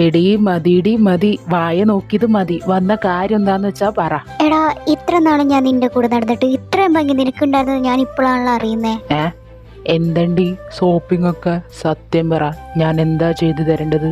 എടീ മതിടി മതി, വായ നോക്കിയത് മതി. വന്ന കാര്യം എന്താന്ന് വെച്ചാ പറ. എടാ, ഇത്ര നാളും ഞാൻ നിന്റെ കൂടെ നടന്നിട്ട് ഇത്രയും ഭംഗി നിനക്കുണ്ടായിരുന്നത് ഞാൻ ഇപ്പോഴാണല്ലോ അറിയുന്നേ. എന്തണ്ടി ഷോപ്പിംഗ് ഒക്കെ? സത്യം പറ, ഞാൻ എന്താ ചെയ്തു തരേണ്ടത്?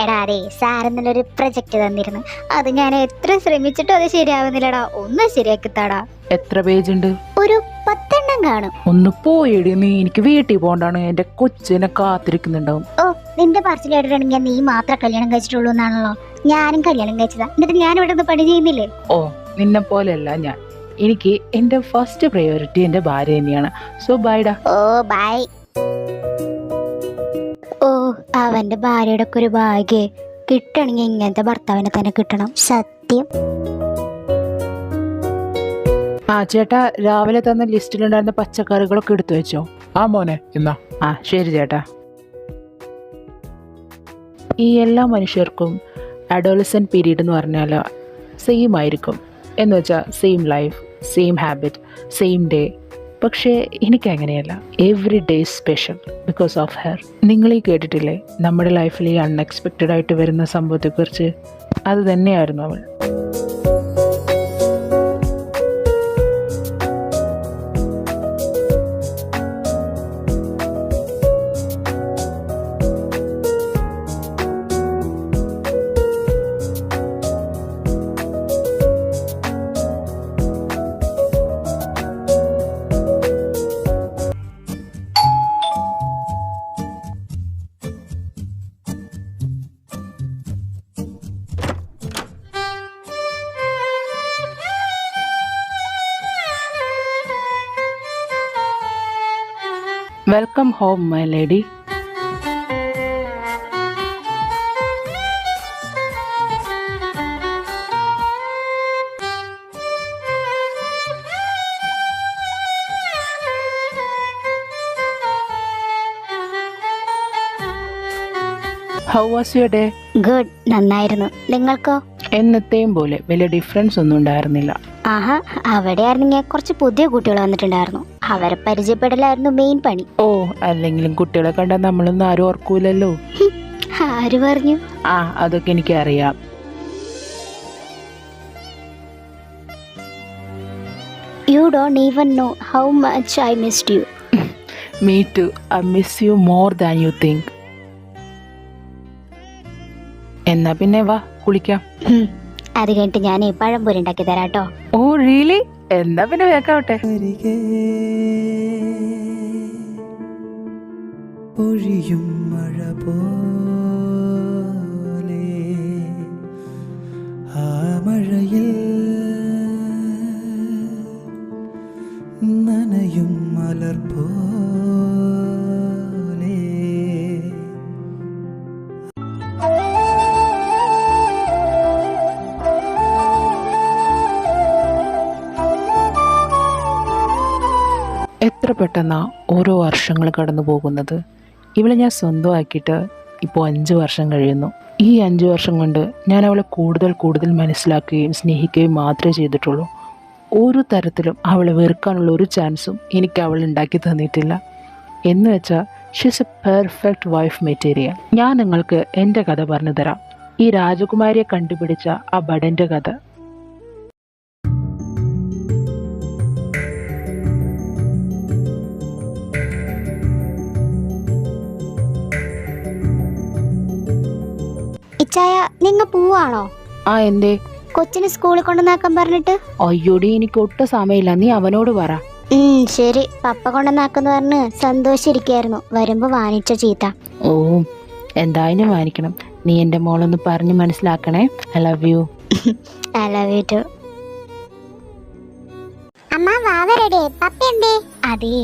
എടാ, അതെ, സാറെന്നുള്ളൊരു പ്രൊജക്ട് തന്നിരുന്നു. അത് ഞാൻ എത്ര ശ്രമിച്ചിട്ടും അത് ശരിയാവുന്നില്ലടാ. ഒന്ന് ശരിയാക്കിത്താടാ. എത്ര പേജ് ഉണ്ട്? ഒരു 10 എണ്ണം കാണും. ഒന്ന് പോയിടി നീ, എനിക്ക് വീട്ടിൽ പോണ്ടാണ്. എന്റെ കൊച്ചിനെ കാത്തിരിക്കുന്നുണ്ടാവും. ഓ, നിന്റെ പറച്ചിൽ കേട്ടിട്ടുണ്ടെങ്കിൽ നീ മാത്രം കല്യാണം കഴിച്ചിട്ടുള്ളൂ എന്നാണല്ലോ. ഞാനും കല്യാണം കഴിച്ചതാ. എന്നിട്ട് ഞാൻ ഇവിടെ നിന്ന് പണി ചെയ്യുന്നില്ലേ? ഓ, നിന്നെ പോലെയല്ല ഞാൻ. എനിക്ക് എന്റെ ഫസ്റ്റ് പ്രയോറിറ്റി എന്റെ ഭാര്യ തന്നെയാണ്. സോ ബൈഡാ. Oh by. ഓ, അവന്റെ ഭാര്യയുടെ ഒക്കെ ഒരു ഭാഗ്യേ. കിട്ടണമെങ്കിൽ ഇങ്ങനത്തെ ഭർത്താവിനെ തന്നെ കിട്ടണം. സത്യം. ചേട്ടാ, രാവിലെ തന്ന ലിസ്റ്റിലുണ്ടായിരുന്ന പച്ചക്കറികളൊക്കെ എടുത്തു വെച്ചോ? ആ മോനെ, എന്നാ. ശരി ചേട്ടാ. ഈ എല്ലാ മനുഷ്യർക്കും അഡോളസെന്റ് പീരീഡ് എന്ന് പറഞ്ഞാൽ സെയിം ആയിരിക്കും. എന്ന് വെച്ചാൽ same life, same habit, same day. പക്ഷേ എനിക്കങ്ങനെയല്ല. Every day special because of her. നിങ്ങൾ ഈ കേട്ടിട്ടില്ലേ നമ്മുടെ ലൈഫിൽ ഈ അൺഎക്സ്പെക്റ്റഡ് ആയിട്ട് വരുന്ന സംഭവത്തെക്കുറിച്ച്? അത് തന്നെയായിരുന്നു അവൾ. Welcome home my lady. How was your day? Good, നന്നായിരുന്നു. നിങ്ങൾക്കോ? എന്നത്തെയും പോലെ വലിയ ഡിഫറൻസ് ഒന്നും ഉണ്ടായിരുന്നില്ല. ആഹാ, അവിടെ ആയിരുന്നെങ്കിൽ കുറച്ച് പുതിയ കുട്ടികൾ വന്നിട്ടുണ്ടായിരുന്നു. അവരെ പരിചയപ്പെടലായിരുന്നു മെയിൻ പണി. ഓ, അല്ലെങ്കിലും കുട്ടികളെ കണ്ടാൽ നമ്മളൊന്നും ആരും ഓർക്കൂലല്ലോ. ആര് പറഞ്ഞു? അതൊക്കെ എനിക്കറിയാം. You don't even know how much I missed you. Me too. I miss you more than you think. എന്നാ പിന്നെ വാ കുളിക്കാം. അത് കഴിഞ്ഞിട്ട് ഞാൻ പഴംപൊരി ഉണ്ടാക്കി തരാട്ടോ. Oh really? എന്നാ പിന്നെ വേക്കാവട്ടെ. ഒഴിയും മഴ പോലെ ആ മഴയിൽ നനയും മലർ പോലെ. എത്ര പെട്ടെന്നാ ഓരോ വർഷങ്ങൾ കടന്നു പോകുന്നത്. ഇവളെ ഞാൻ സ്വന്തമാക്കിയിട്ട് ഇപ്പോൾ 5 വർഷം കഴിയുന്നു. ഈ 5 വർഷം കൊണ്ട് ഞാൻ അവളെ കൂടുതൽ കൂടുതൽ മനസ്സിലാക്കുകയും സ്നേഹിക്കുകയും മാത്രമേ ചെയ്തിട്ടുള്ളൂ. ഒരു തരത്തിലും അവളെ വെറുക്കാനുള്ള ഒരു ചാൻസും എനിക്ക് അവൾ ഉണ്ടാക്കി തന്നിട്ടില്ല. എന്ന് വെച്ചാൽ she's A perfect wife material. ഞാൻ നിങ്ങൾക്ക് എൻ്റെ കഥ പറഞ്ഞു തരാം. ഈ രാജകുമാരിയെ കണ്ടുപിടിച്ച ആ ഭടൻ്റെ കഥ. ഇച്ചായ നിങ്ങ പോവാണോ? ആ എന്തേ? കൊച്ചിന് സ്കൂളിൽ കൊണ്ടുവന്നാക്കാൻ പറഞ്ഞിട്ട്. അയ്യോടി എനിക്ക് ഒട്ടും സമയമില്ല, നീ അവനോട് പറ. ശരി. പപ്പ കൊണ്ടുവന്നാക്കെന്ന് പറഞ്ഞ് സന്തോഷിരിക്കായിരുന്നു. വരുമ്പോ വാങ്ങിച്ച ചീത്ത. ഓ എന്തായാലും വാങ്ങിക്കണം. നീ എൻ്റെ മോളൊന്ന് പറഞ്ഞ് മനസ്സിലാക്കണേ. I love you. I love you too. അമ്മ വാവ റെഡി. പപ്പ എന്തേ? അതേ,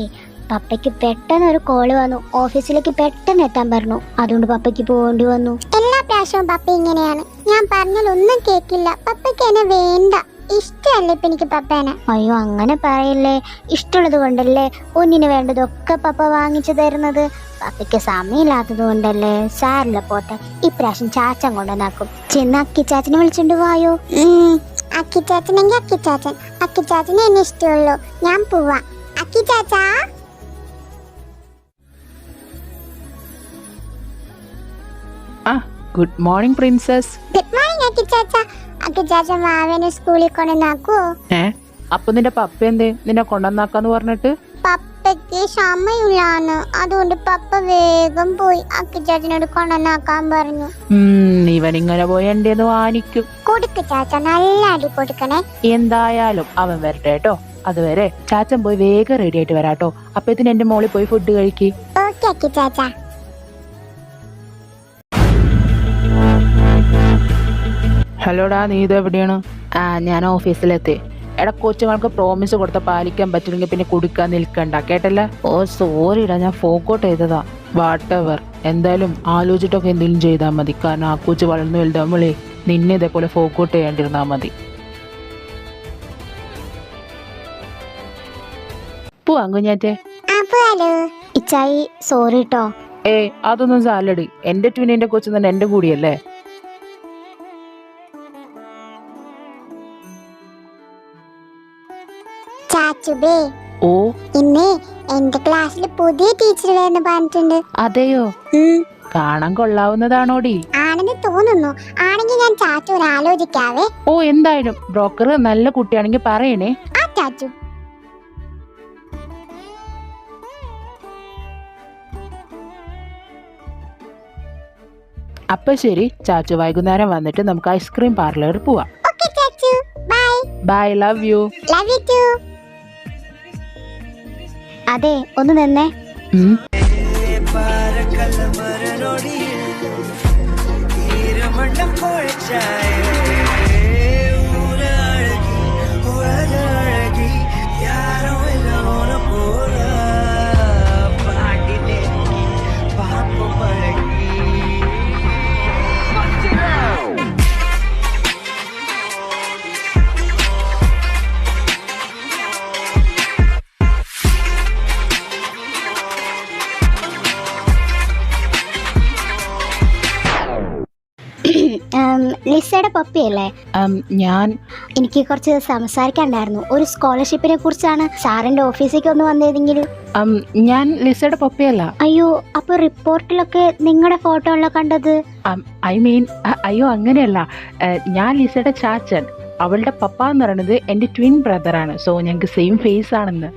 പപ്പയ്ക്ക് പെട്ടെന്ന് ഒരു കോള് വന്നു. ഓഫീസിലേക്ക് പെട്ടെന്ന് എത്താൻ പറഞ്ഞു. അതുകൊണ്ട് പപ്പയ്ക്ക് പോകേണ്ടി വന്നു. എല്ലാ പ്രാവശ്യവും പപ്പ ഇങ്ങനെയാണ്. ഞാൻ പറഞ്ഞാലൊന്നും കേക്കില്ല. പപ്പയ്ക്ക് എന്നെ വേണ്ട, ഇഷ്ടമല്ല ഇപ്പൊ എനിക്ക് പപ്പേനെ. അയ്യോ അങ്ങനെ പറയല്ലേ. ഇഷ്ടമുള്ളത് കൊണ്ടല്ലേ ഒന്നിന് വേണ്ടതൊക്കെ പപ്പ വാങ്ങിച്ചു തരുന്നത്. പപ്പയ്ക്ക് സമയമില്ലാത്തത് കൊണ്ടല്ലേ. സാരില്ല പോട്ടെ, ഇപ്രാവശ്യം ചാച്ചൻ കൊണ്ടുവന്നാക്കും. ചെന്ന് അക്കിച്ചാച്ചനെ വിളിച്ചോണ്ട് പോയോ? അക്കിച്ചാച്ചനെങ്കിൽ അക്കിച്ചാച്ചൻ. അക്കിച്ചാച്ചനെ എന്നെ ഇഷ്ടമുള്ളൂ. ഞാൻ പോവാ. അക്കിച്ചാച്ചാ. ആ good morning princess. Good morning അക്കിച്ചാച്ച. അക്കിച്ചാച്ചൻ വാവനെ സ്കൂളിൽ കൊണ്ടുവന്നാക്കോ? അപ്പൊ നിന്റെ പപ്പ എന്തേ നിന്നെ കൊണ്ടുവന്നാക്കാന്ന് പറഞ്ഞിട്ട്? പപ്പയ്ക്ക് സമയമില്ലാന്ന്, അതുകൊണ്ട് പപ്പ വേഗം പോയി അക്കിച്ചാച്ചനോട് കൊണ്ടുവന്നാക്കാൻ പറഞ്ഞു. ഇവൻ ഇങ്ങനെ പോയി എന്റെ വാനിക്കും. കൊടുക്ക് ചാച്ച, നല്ല അടി കൊടുക്കണേ. എന്തായാലും അവൻ വരട്ടെ കേട്ടോ. അതുവരെ ചാച്ചൻ പോയി വേഗം റെഡി ആയിട്ട് വരാട്ടോ. അപ്പത്തിന് എന്റെ മോളിൽ പോയി ഫുഡ് കഴിക്ക്. ഓക്കെ അക്കിച്ചാച്ച. ഹലോടാ, നീ ഇത് എവിടെയാണ്? ഞാൻ ഓഫീസിലെത്തി. എടാ, കൊച്ചുങ്ങൾക്ക് പ്രോമിസ് കൊടുത്ത പാലിക്കാൻ പറ്റില്ലെങ്കിൽ പിന്നെ കൊടുക്കാൻ നിൽക്കണ്ട കേട്ടല്ല. ഓ സോറിടാ, ഞാൻ ഫോക്കൗട്ട് ചെയ്തതാ. വാട്ടെവർ, എന്തായാലും ആലോചിച്ചിട്ടൊക്കെ എന്തെങ്കിലും ചെയ്താൽ മതി. കാരണം ആ കൊച്ചു വളർന്നു വലുതാകുമ്പോളേ നിന്നെ ഇതേപോലെ ഫോക്കൗട്ട് ചെയ്യാണ്ടിരുന്നാൽ മതി. പോവാ കുഞ്ഞാറ്റേ. ഇച്ചായി സോറി ട്ടോ. അതൊന്നും സാലഡ്. എന്റെ ട്വിനിന്റെ കൊച്ചു തന്നെ എന്റെ കൂടിയല്ലേ. ചാച്ചുബേ, ഓ ഇന്ന് എന്റെ ക്ലാസ്സിൽ പുതിയ ടീച്ചർ വരുന്ന പറഞ്ഞിട്ടുണ്ട്. അതെയോ? കാണാൻ കൊള്ളാവുന്നതാണോടി? ആണെന്ന് തോന്നുന്നു. ആണെങ്കിൽ ഞാൻ ചാച്ചൂർ ആലോചിക്കാവേ. ഓ എന്തായാലും ബ്രോക്കർ നല്ല കുട്ടിയാണെങ്കിൽ പറയണേ. ആ ചാച്ചു. അപ്പൊ ശരി ചാച്ചു, വൈകുന്നേരം വന്നിട്ട് നമുക്ക് ഐസ്ക്രീം പാർലറിൽ പോവാം. ഓക്കേ ചാച്ചു, bye. Bye, love you. Love you too. അതെ, ഒന്ന് നിന്നേ. ലിസയുടെ പപ്പിയല്ലേ? എനിക്ക് കുറച്ച് സംസാരിക്കാണ്ടായിരുന്നു. ഒരു സ്കോളർഷിപ്പിനെ കുറിച്ചാണ്. സാറിന്റെ ഓഫീസിലേക്ക് ഒന്ന് വന്നേതെങ്കിലും. ഞാൻ ലിസയുടെ പപ്പിയല്ല. അയ്യോ, അപ്പൊ റിപ്പോർട്ടിലൊക്കെ നിങ്ങളുടെ ഫോട്ടോ ഉള്ള കണ്ടത്. അയ്യോ അങ്ങനെയല്ല. ഞാൻ ലിസയുടെ ചാച്ചൻ. അവളുടെ പപ്പ എന്ന് പറയുന്നത് എന്റെ ട്വിൻ ബ്രദറാണ്. സോ ഞങ്ങൾക്ക് സെയിം ഫേസ് ആണെന്ന്.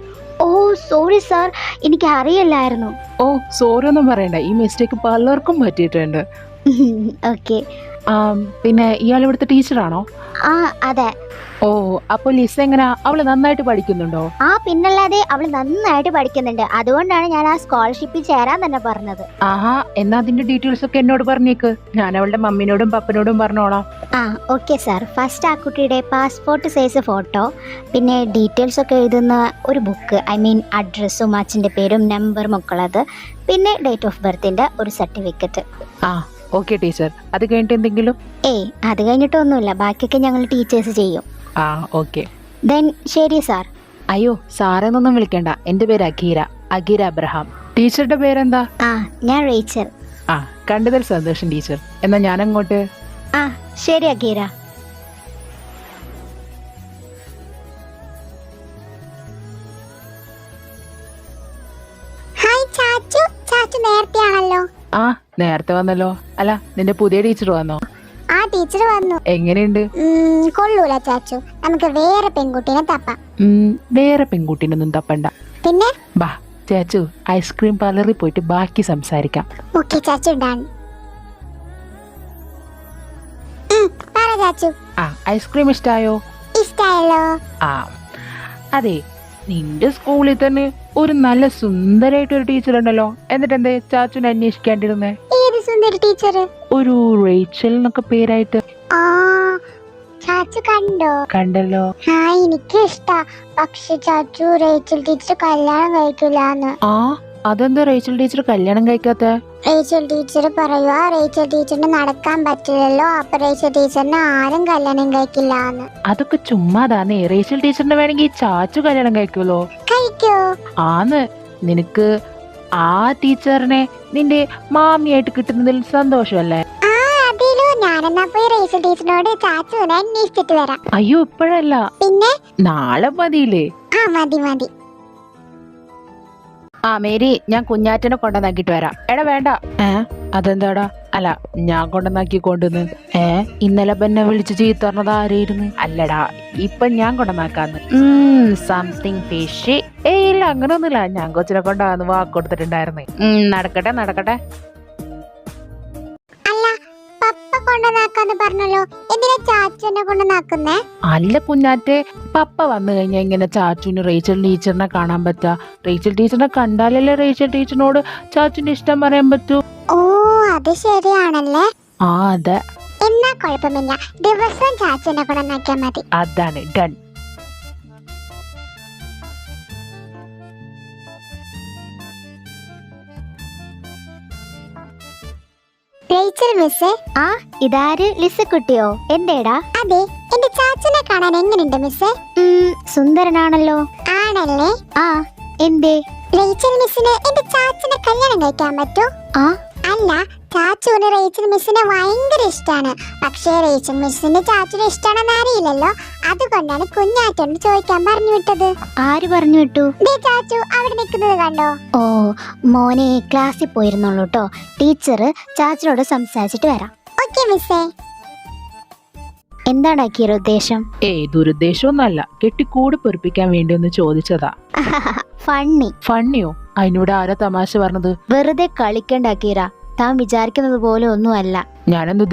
ഓ സോറി സാർ, എനിക്ക് അറിയില്ലായിരുന്നു. ഓ സോറി ഒന്നും പറയണ്ട, ഈ മിസ്റ്റേക്ക് പലർക്കും പറ്റിയിട്ടുണ്ട്. ഓക്കെ. പിന്നെ ഇയാൾ ഇവിടുത്തെ ടീച്ചറാണോ? ആ അതെ. ഓ അപ്പൊ ലിസ എങ്ങനാ, അവള് നന്നായിട്ട് പഠിക്കുന്നുണ്ടോ? ആ പിന്നല്ലാതെ അവള് നന്നായിട്ട് പഠിക്കുന്നുണ്ട്. അതുകൊണ്ടാണ് ഞാൻ ആ സ്കോളർഷിപ്പിൽ ചേരാൻ തന്നെ പറഞ്ഞത്. ആഹാ, എന്നാ അതിന്റെ ഡീറ്റെയിൽസ് ഒക്കെ എന്നോട് പറഞ്ഞേക്ക്. ഞാൻ അവളുടെ മമ്മിനോടും പപ്പനോടും പറഞ്ഞോളാം. ആ ഓക്കെ സാർ. ഫസ്റ്റ് ആ കുട്ടിയുടെ പാസ്പോർട്ട് സൈസ് ഫോട്ടോ, പിന്നെ ഡീറ്റെയിൽസ് ഒക്കെ എഴുതുന്ന ഒരു ബുക്ക്, അഡ്രസ്സും അച്ഛൻ്റെ പേരും നമ്പറും ഒക്കെ ഉള്ളത്, പിന്നെ ഡേറ്റ് ഓഫ് ബർത്തിന്റെ ഒരു സർട്ടിഫിക്കറ്റ്. ആ ഓക്കെ ടീച്ചർ. അത് കഴിഞ്ഞിട്ട് എന്തെങ്കിലും? അത് കഴിഞ്ഞിട്ടൊന്നുമില്ല, ബാക്കിയൊക്കെ ഞങ്ങൾ ടീച്ചേഴ്സ് ചെയ്യും. ആ ഓക്കെ. ദെൻ ശരി സാർ. അയ്യോ സാറെന്നൊന്നും വിളിക്കണ്ട, എന്റെ പേര് അഗീര അബ്രഹാം. ടീച്ചറുടെ പേരെന്താ? ഞാൻ റേച്ചൽ. കണ്ടതിൽ സന്തോഷം ടീച്ചർ. എന്നാ ഞാൻ അങ്ങോട്ട്. ശരി അഗീര. ഹായ് ചാച്ചു. ചാച്ചു നേരത്തെ ആണല്ലോ. നേരത്തെ വന്നല്ലോ. അല്ല നിന്റെ പുതിയ ടീച്ചർ വന്നോ? ആ ടീച്ചർ വന്നു. എങ്ങനെയുണ്ട്? കൊള്ളൂല ചാച്ചു, നമുക്ക് വേറെ പെൺകുട്ടീനെ തപ്പാം. വേറെ പെൺകുട്ടീനൊന്നും തപ്പണ്ട. പിന്നെ ബാ ചാച്ചു, ഐസ്ക്രീം പാർലറിൽ പോയിട്ട് ബാക്കി സംസാരിക്കാം. ഓക്കെ ചാച്ചു, ഡൺ. ചാച്ചു. ഐസ്ക്രീം ഇഷ്ടായോ? ഇഷ്ടായല്ലോ. ആ അതെ, നിന്റെ സ്കൂളിൽ തന്നെ ഒരു നല്ല സുന്ദരായിട്ടൊരു ടീച്ചർ ഉണ്ടല്ലോ, എന്നിട്ട് എന്തേ ചാച്ചുനെ അന്വേഷിക്കാണ്ടിരുന്നേ? ഏത് സുന്ദരി ടീച്ചർ? ഒരു റേച്ചൽ എന്നൊക്കെ പേരായിട്ട്. ആ ചാച്ചു കണ്ടോ? കണ്ടല്ലോ. ആ എനിക്ക് ഇഷ്ടാ. പക്ഷെ ചാച്ചു റേച്ചൽ ടീച്ചർ കല്യാണം കഴിക്കില്ലാന്ന്. അതെന്താ റേച്ചൽ ടീച്ചർ കല്യാണം കഴിക്കാത്ത? റേച്ചൽ ടീച്ചർ പറയുക റേച്ചൽ ടീച്ചറിന് നടക്കാൻ പറ്റില്ലല്ലോ, അപ്പൊ റേച്ചൽ ടീച്ചറിന് ആരും കല്യാണം കഴിക്കില്ലാന്ന്. അതൊക്കെ ചുമ്മാതാന്നേ. റേച്ചൽ ടീച്ചറിന് വേണമെങ്കിൽ ചാച്ചു കല്യാണം കഴിക്കുമല്ലോ. കഴിക്കോ? ആന്ന്. നിനക്ക് ആ ടീച്ചറിനെ നിന്റെ മാമിയായിട്ട് കിട്ടുന്നതിൽ സന്തോഷമല്ലേ? ഞാനെന്നാ പോയി റേച്ചൽ ടീച്ചറിനോട് ചാച്ചുവിനെ അന്വേഷിച്ചിട്ട് വരാം. അയ്യോ ഇപ്പോഴല്ല, പിന്നെ നാളെ മതിയില്ലേ? മതി മതി. മേരി, ഞാൻ കുഞ്ഞാറ്റനെ കൊണ്ടുവന്നാക്കിട്ട് വരാം. എടാ വേണ്ട. അതെന്താടാ? അല്ല, ഞാൻ കൊണ്ടുവന്നാക്കിക്കൊണ്ടുന്ന്. ഇന്നലെ പിന്നെ വിളിച്ച് ചീത്ത പറഞ്ഞത് ആരായിരുന്നു? അല്ലടാ, ഇപ്പൊ ഞാൻ കൊണ്ടുവന്നാക്കാന്ന്. Something fish. ഇല്ല, അങ്ങനൊന്നുമില്ല. ഞാൻ കൊച്ചിനെ കൊണ്ടാന്ന് വാക്ക് കൊടുത്തിട്ടുണ്ടായിരുന്നു. നടക്കട്ടെ നടക്കട്ടെ. കൊണ്ടുവന്നാക്കാന്ന് പറഞ്ഞല്ലോ, എന്തിനാ ചാച്ചുനെ കൊണ്ടുവന്നാക്കുന്നേ? അല്ല കുഞ്ഞാറ്റെ, പപ്പ വന്നു കഴിഞ്ഞാൽ ഇങ്ങനെ ചാച്ചുന് റേച്ചൽ ടീച്ചറിനെ കാണാൻ പറ്റാ. റേച്ചൽ ടീച്ചറിനെ കണ്ടാലല്ലേ റേച്ചൽ ടീച്ചറിനോട് ചാച്ചുന്റെ ഇഷ്ടം പറയാൻ പറ്റൂ. ഓ അത് ശരിയാണല്ലേ. അതെ. എന്നാ കുഴപ്പമില്ല, ദിവസം ചാച്ചുനെ കൊണ്ടുവന്നാക്കിയാ മതി. അതാണ് ഡൺ. Rachel miss. ഇതാര്? ലിസ കുട്ടിയോ? എന്തേടാ? അതെ, എന്റെ ചാച്ചനെ കാണാൻ എങ്ങനെയുണ്ട് മിസ്? സുന്ദരനാണല്ലോ. ആണല്ലേ? എന്തേ? റേച്ചൽ മിസ്സിന് എന്റെ ചാച്ചനെ കല്യാണം കഴിക്കാൻ പറ്റൂ? അല്ല, ചാച്ചുവിന് റേച്ചൽ മിസ്സിനെ ഭയങ്കര ഇഷ്ടാണ്. പക്ഷേ റേച്ചൽ മിസ്സിന് ചാച്ചുനെ ഇഷ്ടാണെന്ന് അറിയില്ലല്ലോ, അതുകൊണ്ടാണ് കുഞ്ഞാറ്റോട് ചോദിക്കാൻ പറഞ്ഞു വിട്ടത്. ആര് പറഞ്ഞു വിട്ടു? ചാച്ചു അവിടെ നിൽക്കുന്നത് കണ്ടോ? ഓ മോനെ ക്ലാസ്സിൽ പോയിരുന്നുള്ളൂ കേട്ടോ. ടീച്ചർ ചാച്ചിനോട് സംസാരിച്ചിട്ട് വരാം. ഓക്കെ മിസ്സേ. എന്താണ് അക്കീറ ഉദ്ദേശം? ദുരുദ്ദേശമൊന്നല്ല, കെട്ടിക്കൂടി പൊറിപ്പിക്കാൻ വേണ്ടി ഒന്ന് ചോദിച്ചതാ. ഫണ്ണിയോ? അതിനോട് ആരാ തമാശ പറഞ്ഞത്? വെറുതെ കളിക്കണ്ട അക്കീറ, താൻ വിചാരിക്കുന്നത് പോലെ ഒന്നുമല്ല. ഞാനൊന്നും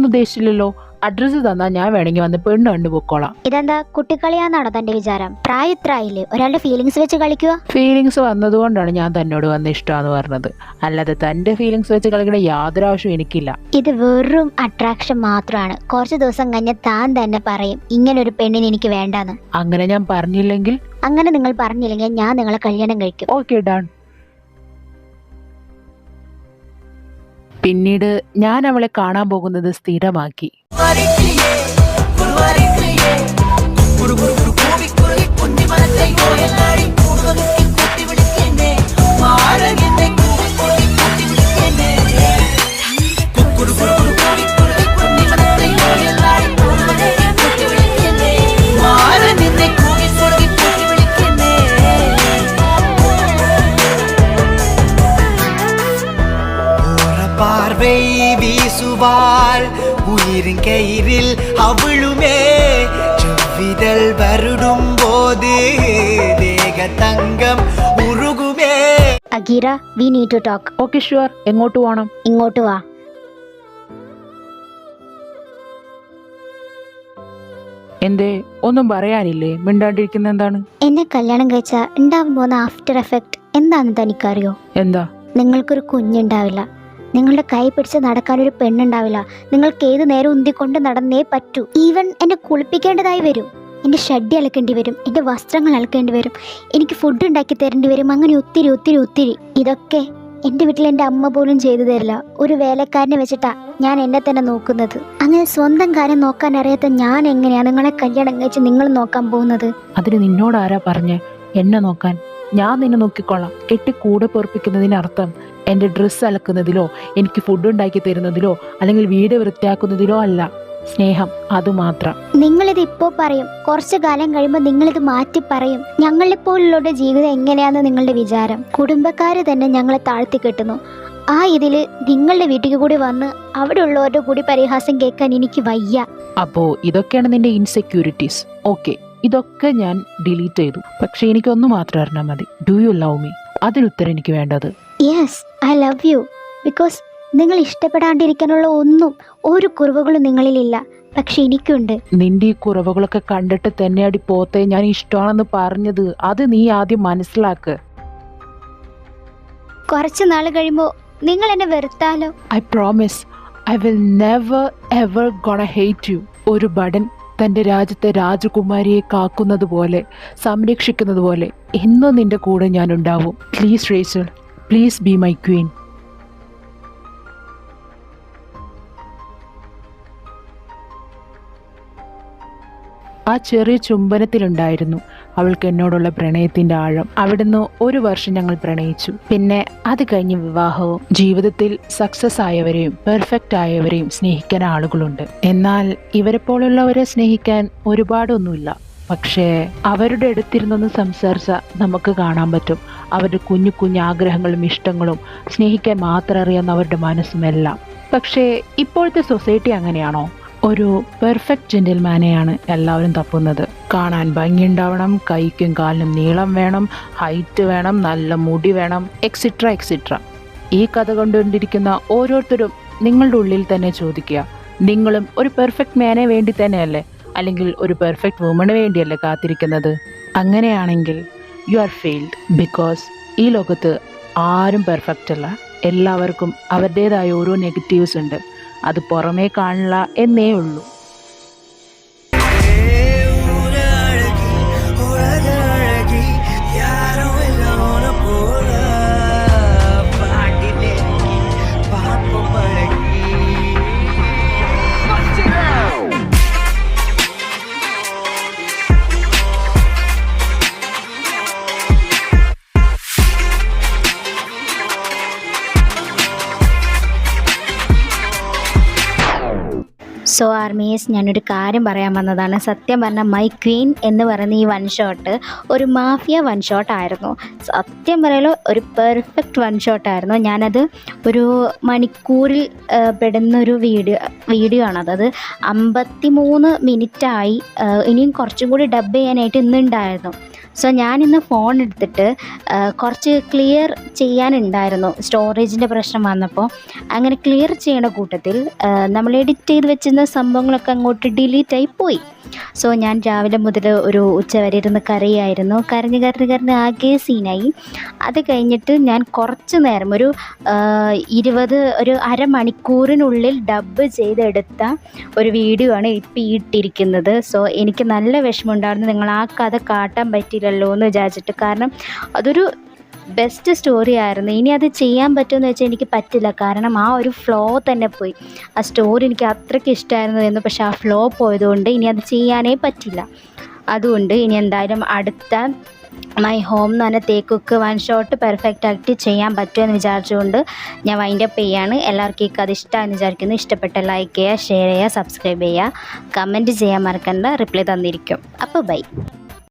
ഉദ്ദേശിച്ചില്ലല്ലോ. അഡ്രസ് തന്നാ ഞാൻ വേണമെങ്കിൽ വന്ന് പെണ്ണ് കണ്ടു പൊക്കോളാം. ഇതെന്താ കുട്ടിക്കളിയാന്നാണോ തന്റെ വിചാരം? പ്രായത്രായില്ലേ, ഒരാളുടെ ഫീലിങ്സ് വെച്ച് കളിക്കുക? ഫീലിങ്സ് വന്നതുകൊണ്ടാണ് ഞാൻ തന്നോട് വന്ന് ഇഷ്ടമാന്ന് പറഞ്ഞത്, അല്ലാതെ തന്റെ ഫീലിങ്സ് വെച്ച് കളിക്കണ യാതൊരു ആവശ്യം എനിക്കില്ല. ഇത് വെറും അട്രാക്ഷൻ മാത്രമാണ്. കുറച്ചു ദിവസം കഴിഞ്ഞ താൻ തന്നെ പറയും ഇങ്ങനൊരു പെണ്ണിന് എനിക്ക് വേണ്ടാന്ന്. അങ്ങനെ ഞാൻ പറഞ്ഞില്ലെങ്കിൽ? അങ്ങനെ നിങ്ങൾ പറഞ്ഞില്ലെങ്കിൽ ഞാൻ നിങ്ങളെ കല്യാണം കഴിക്കും. Okay done. പിന്നീട് ഞാൻ അവളെ കാണാൻ പോകുന്നത് സ്ഥിരമാക്കി. பார்வை வீசுவாள் உயிரின் கயிறில் அவளுமே செவ்விதழ் வருடும் போது தேக தங்கம் உருகுமே. അഗീറ, we need to talk. Okay sure. എങ്ങോട്ട് പോകണം? ഇങ്ങോട്ട് വാ. എന്തേ, ഒന്നും പറയാനില്ലേ? മിണ്ടാണ്ടിരിക്കുന്ന എന്താണ്? എന്നെ കല്യാണം കഴിച്ചാ ഉണ്ടാവാൻ പോകുന്ന ആഫ്റ്റർ എഫക്ട് എന്താണെന്ന് തനിക്കറിയോ? എന്താ? നിങ്ങൾക്കൊരു കുഞ്ഞുണ്ടാവില്ല, നിങ്ങളുടെ കൈ പിടിച്ച് നടക്കാനൊരു പെണ്ണുണ്ടാവില്ല, നിങ്ങൾക്ക് ഏത് നേരം ഉന്തിക്കൊണ്ട് നടന്നേ പറ്റൂ. ഈവൻ എന്നെ കുളിപ്പിക്കേണ്ടതായി വരും, എൻ്റെ ഷഡ്ഡി അലക്കേണ്ടി വരും, എൻ്റെ വസ്ത്രങ്ങൾ അലക്കേണ്ടി വരും, എനിക്ക് ഫുഡ് ഉണ്ടാക്കി തരേണ്ടി വരും. അങ്ങനെ ഒത്തിരി ഒത്തിരി ഒത്തിരി. ഇതൊക്കെ എൻ്റെ വീട്ടിൽ എൻ്റെ അമ്മ പോലും ചെയ്തു തരില്ല. ഒരു വേലക്കാരനെ വെച്ചിട്ടാ ഞാൻ എന്നെ തന്നെ നോക്കുന്നത്. അങ്ങനെ സ്വന്തം കാര്യം നോക്കാൻ അറിയാത്ത ഞാൻ എങ്ങനെയാ നിങ്ങളെ കല്യാണം കഴിച്ച് നിങ്ങൾ നോക്കാൻ പോകുന്നത്? അതിന് നിന്നോട് ആരാ പറഞ്ഞേ എന്നെ നോക്കാൻ? ഞാൻ നിന്നെ നോക്കിക്കൊള്ളാം. കെട്ടി കൂടെ പൊറപ്പിക്കുന്നതിനർത്ഥം എൻ്റെ ഡ്രസ്സ് അലക്കുന്നതിലോ എനിക്ക് ഫുഡ് ഉണ്ടാക്കി തരുന്നതിലോ അല്ലെങ്കിൽ വീട് വൃത്തിയാക്കുന്നതിലോ അല്ല. സ്നേഹം, അതുമാത്രം. നിങ്ങളിത് ഇപ്പോൾ പറയും, കുറച്ചു കാലം കഴിയുമ്പോൾ നിങ്ങളിത് മാറ്റി പറയും. ഞങ്ങളെ പോലുള്ളവരുടെ ജീവിതം എങ്ങനെയാന്ന് നിങ്ങളുടെ വിചാരം? കുടുംബക്കാര് തന്നെ ഞങ്ങളെ താഴ്ത്തി കെട്ടുന്നു. ആ ഇതില് നിങ്ങളുടെ വീട്ടിൽ കൂടി വന്ന് അവിടെ ഉള്ളവരുടെ കൂടി പരിഹാസം കേൾക്കാൻ എനിക്ക് വയ്യ. അപ്പോ ഇതൊക്കെയാണ് നിന്റെ ഇൻസെക്യൂരിറ്റീസ്. ഓക്കെ, ഇതൊക്കെ ഞാൻ ഡിലീറ്റ് ചെയ്തു. പക്ഷെ എനിക്കൊന്നു മാത്രം അറിഞ്ഞാൽ മതി. Do you love me? അതിനുത്തരം എനിക്ക് വേണ്ടത്. Yes, I love you. Because നിങ്ങൾ ഇഷ്ടപ്പെടാണ്ടിരിക്കാനുള്ള ഒരു കുറവുകളും നിങ്ങളിലില്ല. പക്ഷെ എനിക്കുണ്ട്. നിന്റെ ഈ കുറവുകളൊക്കെ കണ്ടിട്ട് തന്നെയാടി പോത്തെ ഞാൻ ഇഷ്ടമാണെന്ന് പറഞ്ഞത്. അത് നീ ആദ്യം മനസ്സിലാക്ക്. കുറച്ച് നാൾ കഴിയുമ്പോൾ നിങ്ങൾ എന്നെ വെറുത്താലോ? I promise I will never ever gonna hate you. ഒരു ഭടൻ തൻ്റെ രാജ്യത്തെ രാജകുമാരിയെ കാക്കുന്നത് പോലെ, സംരക്ഷിക്കുന്നത് പോലെ എന്നും നിന്റെ കൂടെ ഞാനുണ്ടാവും. Please Rachel, please be my queen. ആ ചെറിയ ചുംബനത്തിലുണ്ടായിരുന്നു അവൾക്ക് എന്നോടുള്ള പ്രണയത്തിൻ്റെ ആഴം. അവിടുന്ന് 1 വർഷം ഞങ്ങൾ പ്രണയിച്ചു. പിന്നെ അത് കഴിഞ്ഞ് വിവാഹവും. ജീവിതത്തിൽ സക്സസ് ആയവരെയും പെർഫെക്റ്റ് ആയവരെയും സ്നേഹിക്കാൻ ആളുകളുണ്ട്. എന്നാൽ ഇവരെ പോലുള്ളവരെ സ്നേഹിക്കാൻ ഒരുപാടൊന്നുമില്ല. പക്ഷേ അവരുടെ അടുത്തിരുന്നൊന്ന് സംസാരിച്ചാൽ നമുക്ക് കാണാൻ പറ്റും അവരുടെ കുഞ്ഞു കുഞ്ഞു ആഗ്രഹങ്ങളും ഇഷ്ടങ്ങളും, സ്നേഹിക്കാൻ മാത്രം അറിയാവുന്ന അവരുടെ മനസ്സുമെല്ലാം. പക്ഷേ ഇപ്പോഴത്തെ സൊസൈറ്റി അങ്ങനെയാണോ? ഒരു പെർഫെക്റ്റ് ജെന്റിൽമാനെയാണ് എല്ലാവരും തപ്പുന്നത്. കാണാൻ ഭംഗിയുണ്ടാവണം, കൈക്കും കാലിനും നീളം വേണം, ഹൈറ്റ് വേണം, നല്ല മുടി വേണം, എക്സിട്ര എക്സിട്ര. ഈ കഥ കൊണ്ടുകൊണ്ടിരിക്കുന്ന ഓരോരുത്തരും നിങ്ങളുടെ ഉള്ളിൽ തന്നെ ചോദിക്കുക, നിങ്ങളും ഒരു പെർഫെക്റ്റ് മാനെ വേണ്ടി തന്നെയല്ലേ, അല്ലെങ്കിൽ ഒരു പെർഫെക്റ്റ് വുമണ് വേണ്ടിയല്ലേ കാത്തിരിക്കുന്നത്? അങ്ങനെയാണെങ്കിൽ യു ആർ ഫെയിൽഡ്. ബിക്കോസ് ഈ ലോകത്ത് ആരും പെർഫെക്റ്റ് അല്ല. എല്ലാവർക്കും അവരുടേതായ ഓരോ നെഗറ്റീവ്സ് ഉണ്ട്. അത് പുറമേ കാണില്ല എന്നേ ഉള്ളൂ. സോ ആർമീസ്, ഞാനൊരു കാര്യം പറയാൻ വന്നതാണ്. സത്യം പറഞ്ഞാൽ മൈ ക്വീൻ എന്ന് പറയുന്ന ഈ വൺ ഷോട്ട് ഒരു മാഫിയ വൺ ഷോട്ട് ആയിരുന്നു. സത്യം പറയാലോ ഒരു പെർഫെക്റ്റ് വൺ ഷോട്ട് ആയിരുന്നു. ഞാനത് ഒരു മണിക്കൂറിൽ പെടുന്നൊരു വീഡിയോ ആണ്. അത് 53 മിനിറ്റായി. ഇനിയും കുറച്ചും കൂടി ഡബ് ചെയ്യാനായിട്ട് ഇന്നുണ്ടായിരുന്നു. സോ ഞാനിന്ന് ഫോൺ എടുത്തിട്ട് കുറച്ച് ക്ലിയർ ചെയ്യാനുണ്ടായിരുന്നു. സ്റ്റോറേജിൻ്റെ പ്രശ്നം വന്നപ്പോൾ അങ്ങനെ ക്ലിയർ ചെയ്യണ കൂട്ടത്തിൽ നമ്മൾ എഡിറ്റ് ചെയ്ത് വെച്ചിരുന്ന സംഭവങ്ങളൊക്കെ അങ്ങോട്ട് ഡിലീറ്റായി പോയി. സോ ഞാൻ രാവിലെ മുതൽ ഒരു ഉച്ചവരെ ഇരുന്ന് കരയായിരുന്നു. കരഞ്ഞ് ആകെ സീനായി. അത് കഴിഞ്ഞിട്ട് ഞാൻ കുറച്ച് നേരം ഒരു അരമണിക്കൂറിനുള്ളിൽ ഡബ് ചെയ്തെടുത്ത ഒരു വീഡിയോ ആണ് ഇപ്പോൾ ഇട്ടിരിക്കുന്നത്. സോ എനിക്ക് നല്ല വിഷമമുണ്ടായിരുന്നു നിങ്ങൾ ആ കഥ കാട്ടാൻ പറ്റില്ലല്ലോ എന്ന് വിചാരിച്ചിട്ട്. കാരണം അതൊരു ബെസ്റ്റ് സ്റ്റോറി ആയിരുന്നു. ഇനി അത് ചെയ്യാൻ പറ്റുമെന്ന് വെച്ചാൽ എനിക്ക് പറ്റില്ല. കാരണം ആ ഒരു ഫ്ലോ തന്നെ പോയി. ആ സ്റ്റോറി എനിക്ക് അത്രയ്ക്ക് ഇഷ്ടമായിരുന്നു പക്ഷേ ആ ഫ്ലോ പോയതുകൊണ്ട് ഇനി അത് ചെയ്യാനേ പറ്റില്ല. അതുകൊണ്ട് ഇനി എന്തായാലും അടുത്ത മൈ ഹോം എന്ന് പറഞ്ഞ തേക്കുക്ക് വൺ ഷോട്ട് പെർഫെക്റ്റ് ആയിട്ട് ചെയ്യാൻ പറ്റുമെന്ന് വിചാരിച്ചുകൊണ്ട് ഞാൻ വൈൻഡപ്പ് ചെയ്യാണ്. എല്ലാവർക്കും ഈ കഥ ഇഷ്ടമാണെന്ന് വിചാരിക്കുന്നു. ഇഷ്ടപ്പെട്ട ലൈക്ക് ചെയ്യുക, ഷെയർ ചെയ്യുക, സബ്സ്ക്രൈബ് ചെയ്യുക, കമൻറ്റ് ചെയ്യാൻ മറക്കണ്ട. റിപ്ലൈ തന്നിരിക്കും. അപ്പോൾ ബൈ.